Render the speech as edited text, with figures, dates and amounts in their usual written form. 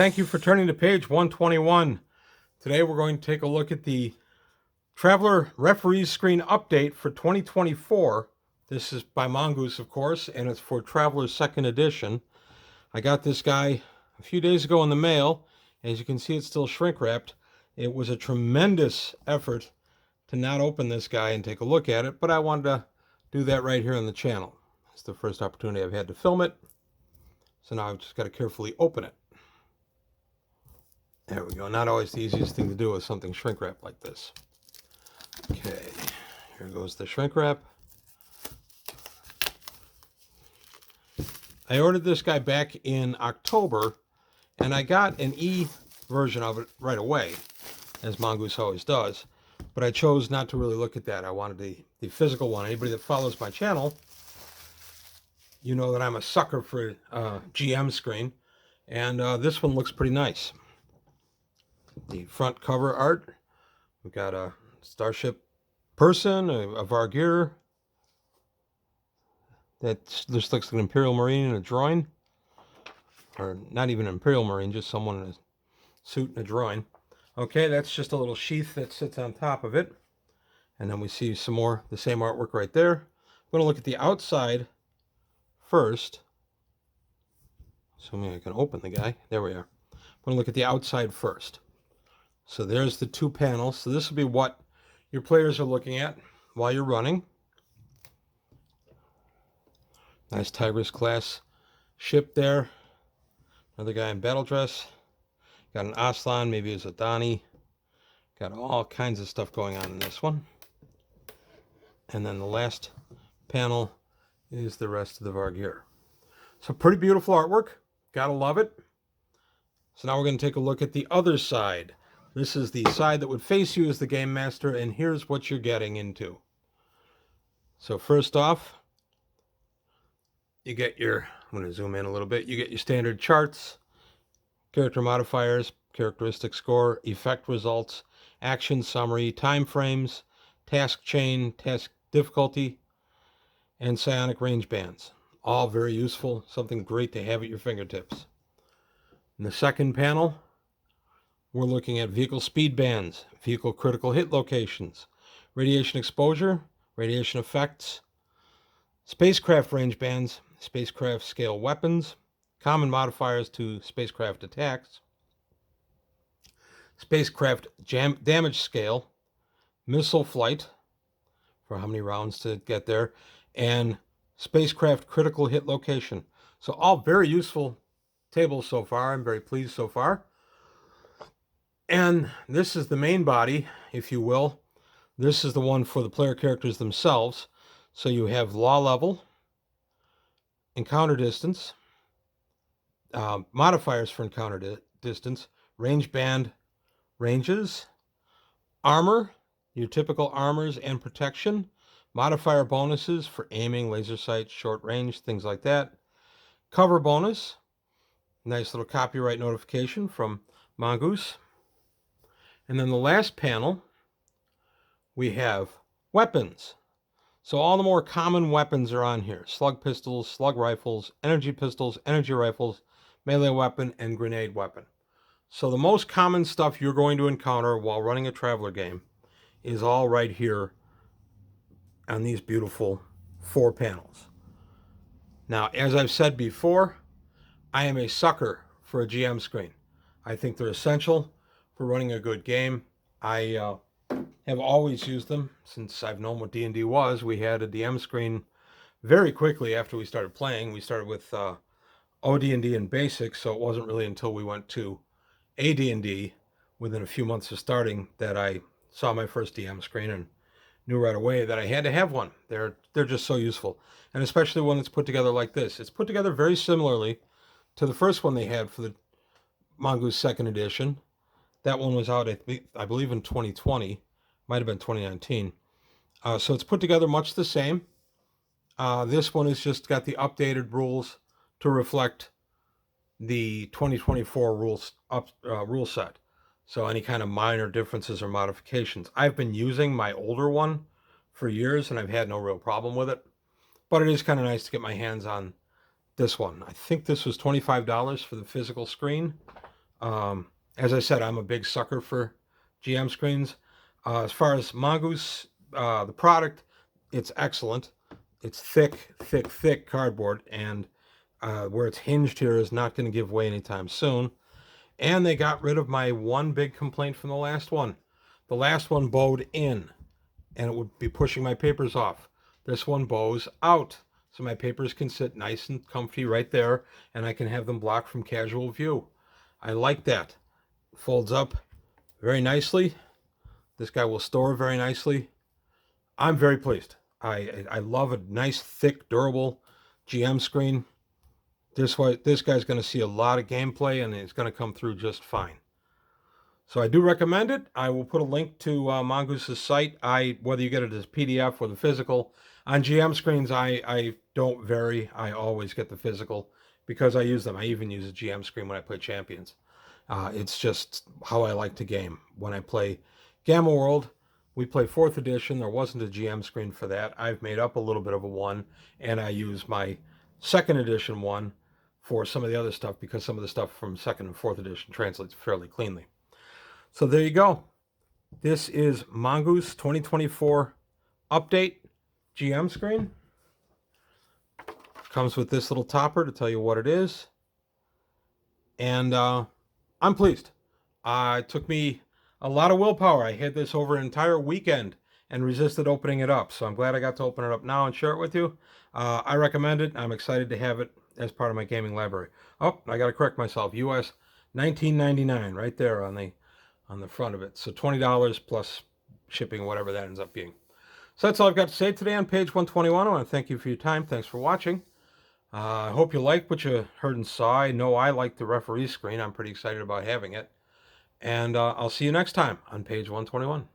Thank you for turning to page 121. Today we're going to take a look at the Traveler Referees Screen Update for 2024. This is by Mongoose, of course, and it's for Traveler's second edition. I got this guy a few days ago in the mail. As you can see, it's still shrink wrapped. It was a tremendous effort to not open this guy and take a look at it, but I wanted to do that right here on the channel. It's the first opportunity I've had to film it, so now I've just got to carefully open it. There we go. Not always the easiest thing to do with something shrink wrap like this. Okay, here goes the shrink wrap. I ordered this guy back in October, and I got an E version of it right away, as Mongoose always does. But I chose not to really look at that. I wanted the physical one. Anybody that follows my channel, you know that I'm a sucker for GM screen, and this one looks pretty nice. The front cover art, we've got a starship person, a Vargear. That just looks like an Imperial Marine in a drawing. Or not even an Imperial Marine, just someone in a suit and a drawing. Okay, that's just a little sheath that sits on top of it. And then we see some more, the same artwork right there. I'm going to look at the outside first. Assuming I can open the guy. There we are. I'm going to look at the outside first. So there's the two panels. So this will be what your players are looking at while you're running. Nice Tigris class ship there. Another guy in battle dress. Got an Aslan, maybe it's a Donnie. Got all kinds of stuff going on in this one. And then the last panel is the rest of the Vargear. So pretty beautiful artwork. Gotta love it. So now we're going to take a look at the other side. This is the side that would face you as the game master, and here's what you're getting into. So first off, you get your, I'm going to zoom in a little bit, you get your standard charts, character modifiers, characteristic score, effect results, action summary, time frames, task chain, task difficulty, and psionic range bands. All very useful, something great to have at your fingertips. In the second panel, we're looking at vehicle speed bands, vehicle critical hit locations, radiation exposure, radiation effects, spacecraft range bands, spacecraft scale weapons, common modifiers to spacecraft attacks, spacecraft damage scale, missile flight, for how many rounds to get there, and spacecraft critical hit location. So all very useful tables so far. I'm very pleased so far. And this is the main body, if you will. This is the one for the player characters themselves. So you have law level, encounter distance, modifiers for encounter distance, range band ranges, armor, your typical armors and protection, modifier bonuses for aiming, laser sight, short range, things like that, cover bonus, nice little copyright notification from Mongoose. And then the last panel, we have weapons. So all the more common weapons are on here. Slug pistols, slug rifles, energy rifles, melee weapon, and grenade weapon. So the most common stuff you're going to encounter while running a Traveler game is all right here on these beautiful 4 panels. Now, as I've said before, I am a sucker for a GM screen. I think they're essential for running a good game. I have always used them since I've known what D&D was. We had a DM screen very quickly after we started playing. We started with OD&D and Basics, so it wasn't really until we went to AD&D within a few months of starting that I saw my first DM screen and knew right away that I had to have one. They're just so useful, and especially when it's put together like this. It's put together very similarly to the first one they had for the Mongoose second edition. That one was out, I believe, in 2020. Might have been 2019. So it's put together much the same. This one has just got the updated rules to reflect the 2024 rule set. So any kind of minor differences or modifications. I've been using my older one for years, and I've had no real problem with it. But it is kind of nice to get my hands on this one. I think this was $25 for the physical screen. As I said, I'm a big sucker for GM screens. As far as Mongoose, the product, it's excellent. It's thick, thick, thick cardboard, and where it's hinged here is not going to give way anytime soon. And they got rid of my one big complaint from the last one. The last one bowed in, and it would be pushing my papers off. This one bows out, so my papers can sit nice and comfy right there, and I can have them blocked from casual view. I like that. Folds up very nicely. This guy will store very nicely. I'm very pleased. I love a nice, thick, durable GM screen. This guy's going to see a lot of gameplay, and it's going to come through just fine. So I do recommend it. I will put a link to Mongoose's site. Whether you get it as PDF or the physical, on GM screens, I don't vary. I always get the physical because I use them. I even use a GM screen when I play Champions. It's just how I like to game. When I play Gamma World, we play 4th edition. There wasn't a GM screen for that. I've made up a little bit of a one, and I use my 2nd edition one for some of the other stuff because some of the stuff from 2nd and 4th edition translates fairly cleanly. So there you go. This is Mongoose 2024 update GM screen. Comes with this little topper to tell you what it is. And I'm pleased. It took me a lot of willpower. I had this over an entire weekend and resisted opening it up. So I'm glad I got to open it up now and share it with you. I recommend it. I'm excited to have it as part of my gaming library. Oh, I got to correct myself. US $19.99 right there on the front of it. So $20 plus shipping, whatever that ends up being. So that's all I've got to say today on page 121. I want to thank you for your time. Thanks for watching. I hope you liked what you heard and saw. I know I like the referee screen. I'm pretty excited about having it. And I'll see you next time on page 121.